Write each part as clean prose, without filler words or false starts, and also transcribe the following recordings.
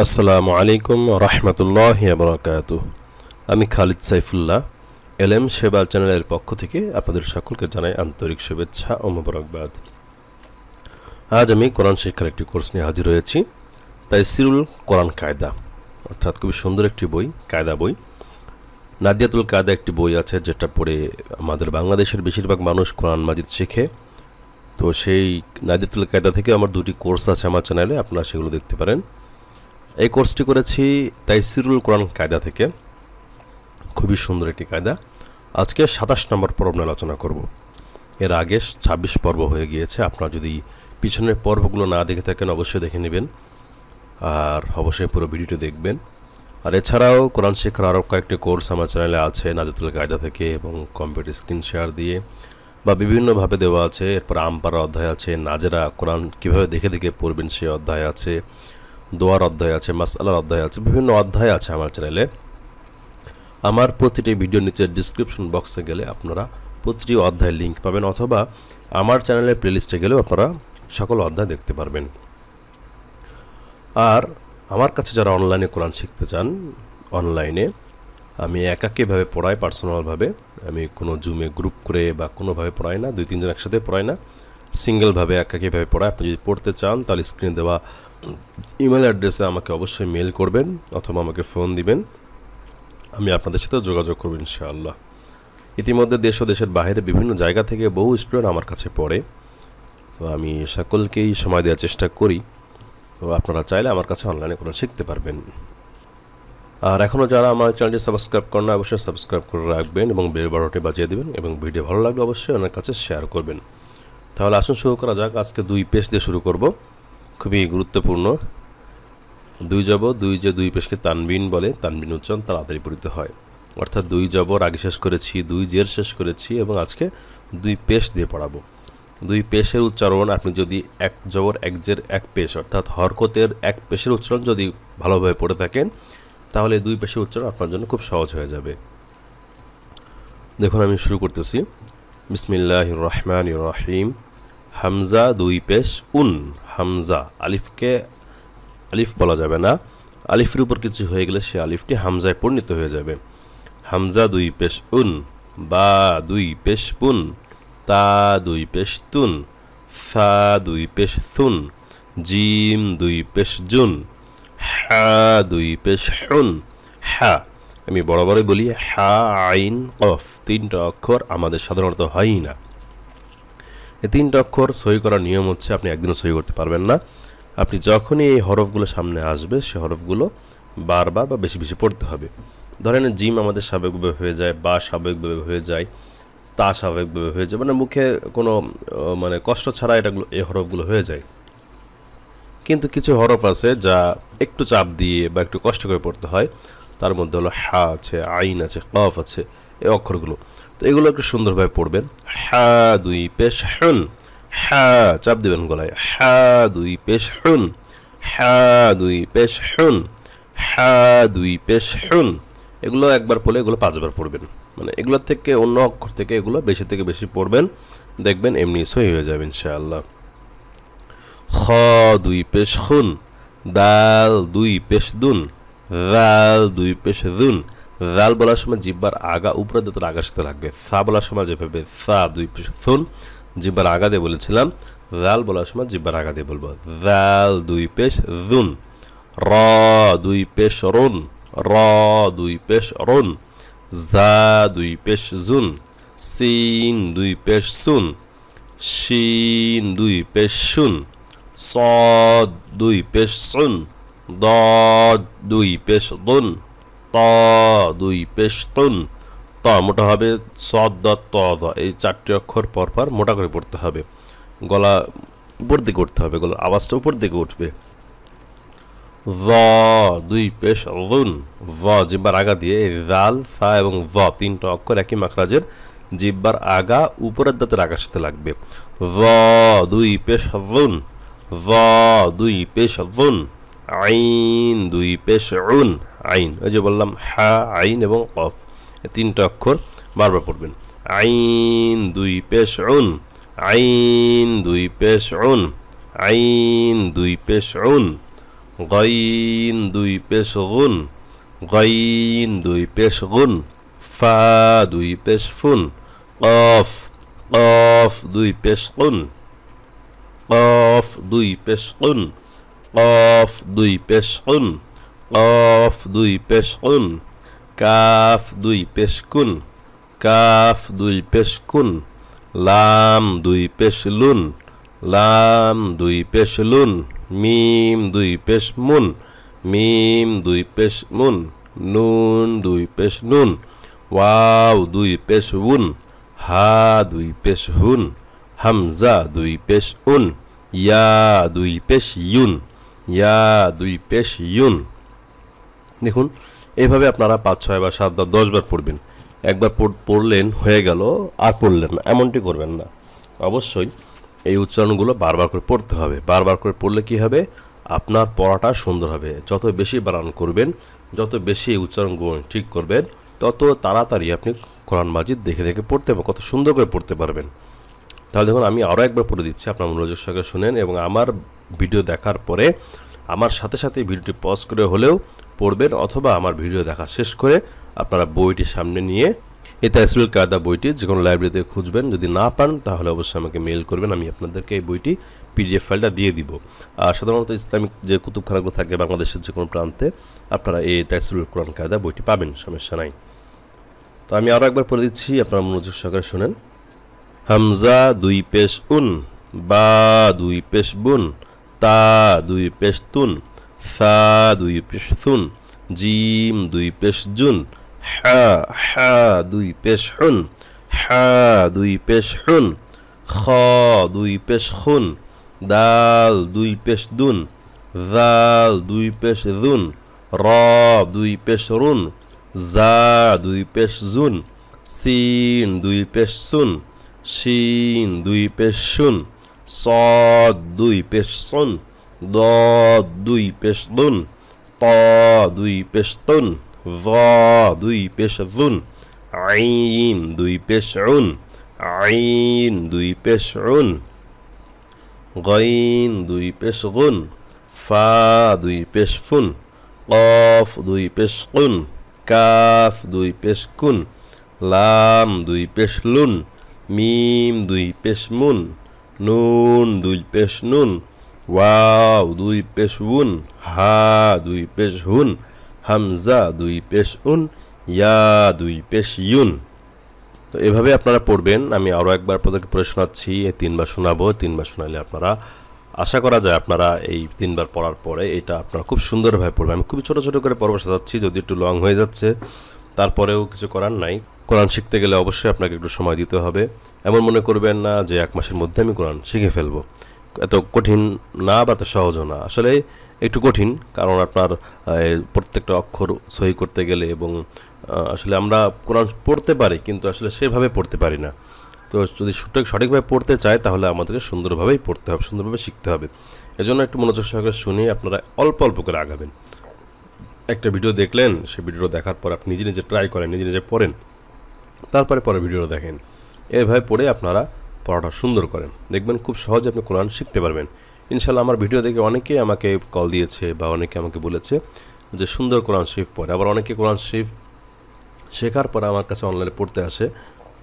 আসসালামু আলাইকুম রহমতুল্লাহি ওয়া বারাকাতুহু। আমি খালিদ সাইফুল্লাহ এলএম সেবা চ্যানেলের পক্ষ থেকে আপনাদের সকলকে জানাই আন্তরিক শুভেচ্ছা ও মোবারকবাদ। আজ আমি কোরআন শিক্ষার একটি কোর্স নিয়ে হাজির হয়েছি, তাইসিরুল কোরআন কায়দা, অর্থাৎ খুবই সুন্দর একটি বই, কায়দা বই। নাদিয়াতুল কায়দা একটি বই আছে যেটা পড়ে আমাদের বাংলাদেশের বেশিরভাগ মানুষ কোরআন মাজিদ শেখে। তো সেই নাদিয়াতুল কায়দা থেকে আমার দুটি কোর্স আছে আমার চ্যানেলে, আপনারা সেগুলো দেখতে পারেন। এই কোর্সটি করেছি তাইসিরুল কোরআন কায়দা থেকে, খুবই সুন্দর একটি কায়দা। আজকে ২৭ নম্বর পর্ব নিয়ে আলোচনা করব। এর আগে ২৬ পর্ব হয়ে গিয়েছে। আপনারা যদি পিছনের পর্বগুলো না দেখে থাকেন অবশ্যই দেখে নেবেন, আর অবশ্যই পুরো ভিডিওটি দেখবেন। আর এছাড়াও কোরআন শিক্ষার আরও কয়েকটি কোর্স আমার চ্যানেলে আছে নাদিয়াতুল কায়দা থেকে, এবং কম্পিউটার স্ক্রিন শেয়ার দিয়ে বা বিভিন্নভাবে দেওয়া আছে। এরপর আমপারা অধ্যায় আছে, নাজেরা কোরআন কীভাবে দেখে দেখে পড়বেন সে অধ্যায় আছে, দোয়ার অধ্যায় আছে, মাসআলার অধ্যায় আছে, বিভিন্ন অধ্যায় আছে আমার চ্যানেলে। আমার প্রতিটি ভিডিওর নিচে ডিসক্রিপশন বক্সে গেলে আপনারা প্রতিটি অধ্যায়ের লিঙ্ক পাবেন, অথবা আমার চ্যানেলের প্লেলিস্টে গেলেও আপনারা সকল অধ্যায় দেখতে পারবেন। আর আমার কাছে যারা অনলাইনে কোরআন শিখতে চান, অনলাইনে আমি একাকীভাবে পড়াই, পার্সোনালভাবে। আমি কোনো জুমে গ্রুপ করে বা কোনোভাবে পড়াই না, ২-৩ জন একসাথে পড়াই না, সিঙ্গেলভাবে একাকীভাবে পড়াই। আপনি যদি পড়তে চান তাহলে স্ক্রিনে দেওয়া ইমেল অ্যাড্রেসে আমাকে অবশ্যই মেল করবেন অথবা আমাকে ফোন দিবেন, আমি আপনাদের সাথে যোগাযোগ করব ইনশাআল্লাহ। ইতিমধ্যে দেশ ও দেশের বাইরে বিভিন্ন জায়গা থেকে বহু স্টুডেন্ট আমার কাছে পড়ে, তো আমি সকলকেই সময় দেওয়ার চেষ্টা করি। তো আপনারা চাইলে আমার কাছে অনলাইনে কোরআন শিখতে পারবেন। আর এখনও যারা আমার চ্যানেলটি সাবস্ক্রাইব করেন না, অবশ্যই সাবস্ক্রাইব করে রাখবেন এবং বেল বাটনটি বাজিয়ে দেবেন, এবং ভিডিও ভালো লাগলে অবশ্যই ওনার কাছে শেয়ার করবেন। তাহলে আসুন শুরু করা যাক। আজকে ২ পেশ দিয়ে শুরু করব, খুবই গুরুত্বপূর্ণ। ২ জবর, ২ পেশকে তানবিন বলে, তানবিন উচ্চারণ তাড়াতাড়ি পড়িত হয়। অর্থাৎ ২ জবর আগে শেষ করেছি, ২ জের শেষ করেছি, এবং আজকে ২ পেশ দিয়ে পড়াবো। ২ পেশের উচ্চারণ আপনি যদি ১ জবর ১ জের ১ পেশ, অর্থাৎ হরকতের ১ পেশের উচ্চারণ যদি ভালোভাবে পড়ে থাকেন, তাহলে ২ পেশের উচ্চারণ আপনার জন্য খুব সহজ হয়ে যাবে। দেখুন আমি শুরু করতেছি। বিসমিল্লাহির রহমানির রহিম। হামজা ২ পেশ উন, হামজা, আলিফকে আলিফ বলা যাবে না, আলিফের উপর কিছু হয়ে গেলে সে আলিফটি হামজায় পরিণত হয়ে যাবে। হামজা ২ পেশ উন, বা ২ পেশ পুন, তা ২ পেশ তুন, সা ২ পেশ সুন, জিম ২ পেশ জুন, হা ২ পেশ হুন, হা। আমি বরাবরই বলি হা আইন কফ ৩টা অক্ষর আমাদের সাধারণত হয়ই না। এই ৩টা অক্ষর সহি করার নিয়ম হচ্ছে আপনি একদিনও সহি করতে পারবেন না। আপনি যখনই এই হরফগুলো সামনে আসবে, সে হরফগুলো বারবার বা বেশি বেশি পড়তে হবে। ধরেন জিম আমাদের স্বাভাবিকভাবে হয়ে যায়, বা স্বাভাবিকভাবে হয়ে যায়, তা স্বাভাবিকভাবে হয়ে যায়, মানে মুখে কোনো কষ্ট ছাড়া এই হরফগুলো হয়ে যায়। কিন্তু কিছু হরফ আছে যা একটু চাপ দিয়ে বা একটু কষ্ট করে পড়তে হয়। তার মধ্যে হলো হা আছে, আইন আছে, কফ আছে, এই অক্ষরগুলো। তো এগুলো একটু সুন্দরভাবে পড়বেন। হা ২ পেশ হুন, হা চাপ দিবেন গলায়, হা ২ পেশ হুন, হা ২ পেশ হুন, হা ২ পেশ হুন। এগুলো একবার পড়লে এগুলো ৫ বার পড়বেন। মানে এগুলোর থেকে অন্য অক্ষর থেকে এগুলো বেশি থেকে বেশি পড়বেন, দেখবেন এমনি সহি হয়ে যাবে ইনশাআল্লাহ। খ ২ পেশ খুন, দাল ২ পেশ দুন, রাল ২ পেশ দুন। রাল বলার সময় জিব্বার আগা উপরে দিতে আগা সাথে লাগবে। সা বলার সময় যেভাবে সা ২ পেশ সুন, জিব্বার আগা দিয়ে বলেছিলাম, রাল বলার সময় জিব্বার আগা দিয়ে বলবো। রাল ২ পেশ জুন, র ২ পেশ রুন, র ২ পেশ রুন, জা ২ পেশ জুন, সিন ২ পেশ সুন, শিন ২ পেশ শুন, صاد ২ পেশ সুন, ضاد ২ পেশ দুন, ত ২ পেশ তুন। ত মোটা হবে, সদ দ ত দ, এই ৪টি অক্ষর পরপর মোটা করে পড়তে হবে। গলা উপর দিকে উঠতে হবে, গলার আওয়াজটা উপর দিকে উঠবে। জ ২ পেশ জুন, জ জিব্বার আগা দিয়ে, জাল, সা এবং জ ৩টা অক্ষর একই মাখরাজের, জিব্বার আগা উপরের দাঁতের আগার সাথে লাগবে। জ ২ পেশ জুন, জ ২ পেশ জুন, আইন ২ পেশ উন, আইন। ওই যে বললাম হা, আইন এবং কফ, এই ৩টা অক্ষর বারবার পড়বেন। আইন ২ পেশ উন, আইন ২ পেশ উন, আইন ২ পেশ উন, গাইন দুই পেশ গুন, গাইন দুই পেশ গুন, ফা দুই পেশ ফুন, কফ, কফ দুই পেশ কুন, কফ দুই পেশ কুন, কফ দুই পেশ কুন, কফ দুই পেশ কুন, কাফ দুই পেশ কুন, কাফ দুই পেশ কুন, লাম দুই পেশ লুন, লাম দুই পেশ লুন, মিম দুই পেশ মুন, মিম দুই পেশ মুন, নুন দুই পেশ নুন, ওয়াও দুই পেশ উন, হা দুই পেশ হুন, হামজা দুই পেশ উন, ইয়া দুই পেশ ইউন, ইয়া দুই পেশ ইউন। দেখুন এইভাবে আপনারা 5, 6 বা 7 বা 10 বার পড়বেন। একবার পড়লেন হয়ে গেল আর পড়লেন না, এমনটি করবেন না। অবশ্যই এই উচ্চারণগুলো বারবার করে পড়তে হবে। বারবার করে পড়লে কি হবে, আপনার পড়াটা সুন্দর হবে। যত বেশি বানান করবেন, যত বেশি এই উচ্চারণগুলো ঠিক করবেন, তত তাড়াতাড়ি আপনি কোরআন মাজিদ দেখে দেখে পড়তে পারবেন, কত সুন্দর করে পড়তে পারবেন। তাহলে দেখুন আমি আরও একবার পড়ে দিচ্ছি, আপনার মনোযোগ সহকারে শুনেন এবং আমার ভিডিও দেখার পরে আমার সাথে সাথে ভিডিওটি পজ করে হলেও পড়বেন, অথবা আমার ভিডিও দেখা শেষ করে আপনারা বইটি সামনে নিয়ে এই তাইসিরুল কায়দা বইটি যে কোনো লাইব্রেরিতে খুঁজবেন। যদি না পান তাহলে অবশ্যই আমাকে মেইল করবেন, আমি আপনাদেরকে এই বইটি পিডিএফ ফাইলটা দিয়ে দিব। আর সাধারণত ইসলামিক যে কুতুবখানাগুলো থাকে বাংলাদেশের যে কোনো প্রান্তে আপনারা এই তাইসিরুল কোরআন কায়দা বইটি পাবেন, সমস্যা নাই। তো আমি আরও একবার পড়ে দিচ্ছি, আপনারা মনোযোগ সহকারে শুনেন। হামজা দুই পেশ উন, বা দুই পেশ বুন, তা দুই পেশ তুন, সা দুই পেশ সুন, জিম দুই পেশ জুন, হা, হা দুই পেশ হুন, হা দুই পেশ হুন, খ দুই পেশ খুন, দাল দুই পেশ দুন, জাল দুই পেশ জুন, র দুই পেশ রুন, জা দুই পেশ জুন, সিন দুই পেশ সুন, শিন দুই পেশ শুন, সদ দুই পেশ সুন, দদ দুই পেশ দুন, ত দুই পেশ তুন, য দুই পেশ জুন, আইন দুই পেশ উন, আইন দুই পেশ উন, গাইন দুই পেশ গুন, ফা দুই পেশ ফুন, কফ দুই পেশ কুন, কাফ দুই পেশ কুন, লাম দুই পেশ লুন, মিম দুই পেশ মুন, নুন দুই পেশ নুন, ওয়াও দুই পেশ উন, হা দুই পেশ হুন, হামজা দুই পেশ উন, ইয়া দুই পেশ ইউন। তো এভাবে আপনারা পড়বেন। আমি আরও একবার আপনাদেরকে পড়ে শোনাচ্ছি, এই 3 বার শোনাবো। 3 বার শোনালে আপনারা আশা করা যায় আপনারা এই 3 বার পড়ার পরে এটা আপনারা খুব সুন্দরভাবে পড়বেন। আমি খুবই ছোটো ছোটো করে পর্ব সাজাচ্ছি, যদি একটু লং হয়ে যাচ্ছে, তারপরেও কিছু করার নাই। কোরআন শিখতে গেলে অবশ্যই আপনাকে একটু সময় দিতে হবে। এমন মনে করবেন না যে 1 মাসের মধ্যে আমি কোরআন শিখে ফেলবো। এত কঠিন না বা এত সহজও না, আসলে একটু কঠিন, কারণ আপনার প্রত্যেকটা অক্ষর সহি করতে গেলে এবং আসলে আমরা কোরআন পড়তে পারি কিন্তু আসলে সেভাবে পড়তে পারি না। তো যদি সঠিকভাবে পড়তে চাই তাহলে আমাদেরকে সুন্দরভাবেই পড়তে হবে, সুন্দরভাবে শিখতে হবে। এজন্য একটু মনোযোগ সহকারে শুনে আপনারা অল্প অল্প করে আগাবেন। একটা ভিডিও দেখলেন, সেই ভিডিও দেখার পর আপনি নিজে নিজে ট্রাই করেন, নিজে নিজে পড়েন, তারপরে পরে ভিডিও দেখেন। এভাবে পড়ে আপনারা পড়াটা সুন্দর করেন, দেখবেন খুব সহজে আপনি কোরআন শিখতে পারবেন ইনশাল্লাহ। আমার ভিডিও দেখে অনেকেই আমাকে কল দিয়েছে বা অনেকে আমাকে বলেছে যে সুন্দর কোরআন শরীফ পড়ে। আবার অনেকে কোরআন শরীফ শেখার পরে আমার কাছে অনলাইনে পড়তে আসে,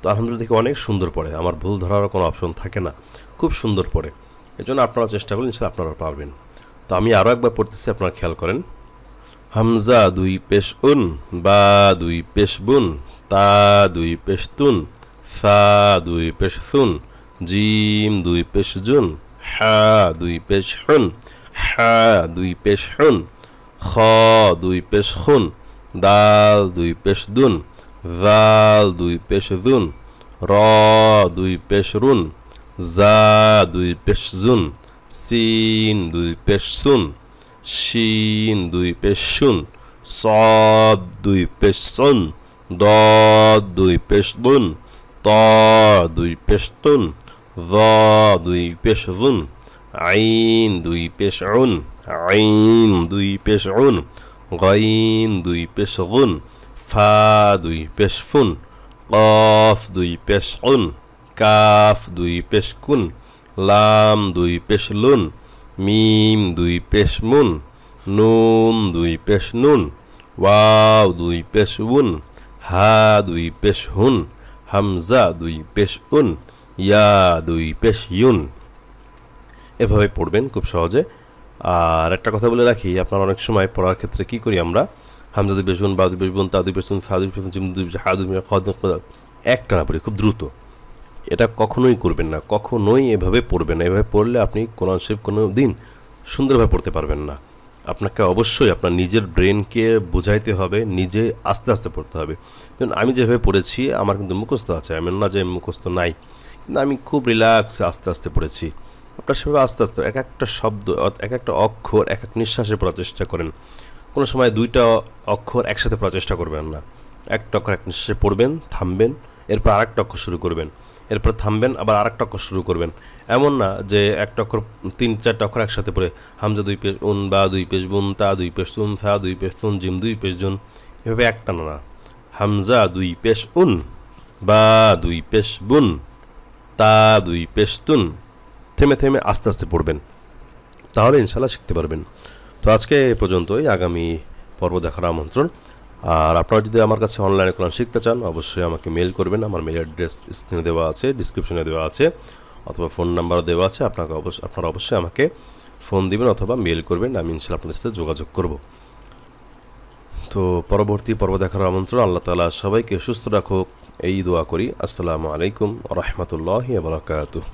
তো আলহামদুলিল্লাহ দেখে অনেক সুন্দর পড়ে, আমার ভুল ধরারও কোনো অপশন থাকে না, খুব সুন্দর পড়ে। এই জন্য আপনারা চেষ্টা করুন, ইনশাল্লাহ আপনারা পারবেন। তো আমি আরও একবার পড়তেছি, আপনারা খেয়াল করেন। হামজা দুই পেশ উন, বা দুই পেশ বুন, তা দুই পেশ তুন, সা দুই পেশ সুন, জিম দুই পেশ জুন, হা দুই পেশ হুন, হা দুই পেশ হুন, খ দুই পেশ খুন, দাল দুই পেশ দুন, জাল দুই পেশ দুন, র দুই পেশ রুন, জা দুই পেশ জুন, সিন দুই পেশ সুন, শিন দুই পেশ শুন, সদ দুই পেশ সুন, দদ দুই পেশ দুন, ত দুই পেশ তুন, য দুই পেশ জুন, আইন দুই পেশ উন, আইন দুই পেশ উন, গাইন দুই পেশ গুন, ফা দুই পেশ ফুন, কফ দুই পেশ উন, কাফ দুই পেশ কুন, লাম দুই পেশ লুন, মিম দুই পেশ মুন, নুন দুই পেশ নুন, ওয়াও দুই পেশ উন, হা দুই পেশ হুন, হামজা দুই পেশ উন, ইয়া দুই পেশ ইউন। এভাবে পড়বেন খুব সহজে। আর একটা কথা বলে রাখি, আপনারা অনেক সময় পড়ার ক্ষেত্রে কি করি আমরা, হামজা দুই পেশ উন, বা দুই পেশ বুন, তা দুই পেশ উন, সা দুই পেশ উন, জিম দুই পেশ, হা দুই পেশ, খ দুই পেশ, একটা না পড়ি খুব দ্রুত। এটা কখনোই করবেন না, কখনোই এভাবে পড়বেন না। এভাবে পড়লে আপনি কোরআন শরীফ কোনো দিন সুন্দরভাবে পড়তে পারবেন না। আপনাকে অবশ্যই আপনার নিজের ব্রেনকে বোঝাইতে হবে, নিজে আস্তে আস্তে পড়তে হবে। যেমন আমি যেভাবে পড়েছি আমার কিন্তু মুখস্থ আছে, এমন না যে মুখস্থ নাই, কিন্তু আমি খুব রিল্যাক্সে আস্তে আস্তে পড়েছি। আপনার সেভাবে আস্তে আস্তে এক একটা শব্দ, এক একটা অক্ষর, এক এক নিঃশ্বাসে পড়ার চেষ্টা করেন। কোনো সময় দুইটা অক্ষর একসাথে পড়ার চেষ্টা করবেন না। একটা অক্ষর এক নিঃশ্বাসে পড়বেন, থামবেন, এরপর আরেকটা অক্ষর শুরু করবেন, এরপর থামবেন, আবার আরেকটা অক্ষর শুরু করবেন। এমন না যে একটা অক্ষর, তিন চারটা অক্ষর একসাথে পড়ে হামজা দুই পেশ উন, বা দুই পেশ বুন, তা দুই পেশ উন, থা দুই পেশ তুন, জিম দুই পেশ জুন, এভাবে একটা না। হামজা দুই পেশ উন, বা দুই পেশ বুন, তা দুই পেশ তুন, থেমে থেমে আস্তে আস্তে পড়বেন, তাহলে ইনশাল্লাহ শিখতে পারবেন। তো আজকে এ পর্যন্তই, আগামী পর্ব দেখার আমন্ত্রণ। আর আপনারা যদি আমার কাছে অনলাইনে কোরআন শিখতে চান অবশ্যই আমাকে মেল করবেন। আমার মেল অ্যাড্রেস স্ক্রিনে দেওয়া আছে, ডিসক্রিপশনে দেওয়া আছে, অথবা ফোন নাম্বারও দেওয়া আছে। আপনারা অবশ্যই আমাকে ফোন দিবেন অথবা মেল করবেন, আমি ইনশাল্লাহ আপনাদের সাথে যোগাযোগ করব। তো পরবর্তী পর্ব দেখার আমন্ত্রণ। আল্লাহ তাআলা সবাইকে সুস্থ রাখুক, এই দোয়া করি। আসসালামু আলাইকুম ওয়া রাহমাতুল্লাহি ওয়া বারাকাতুহু।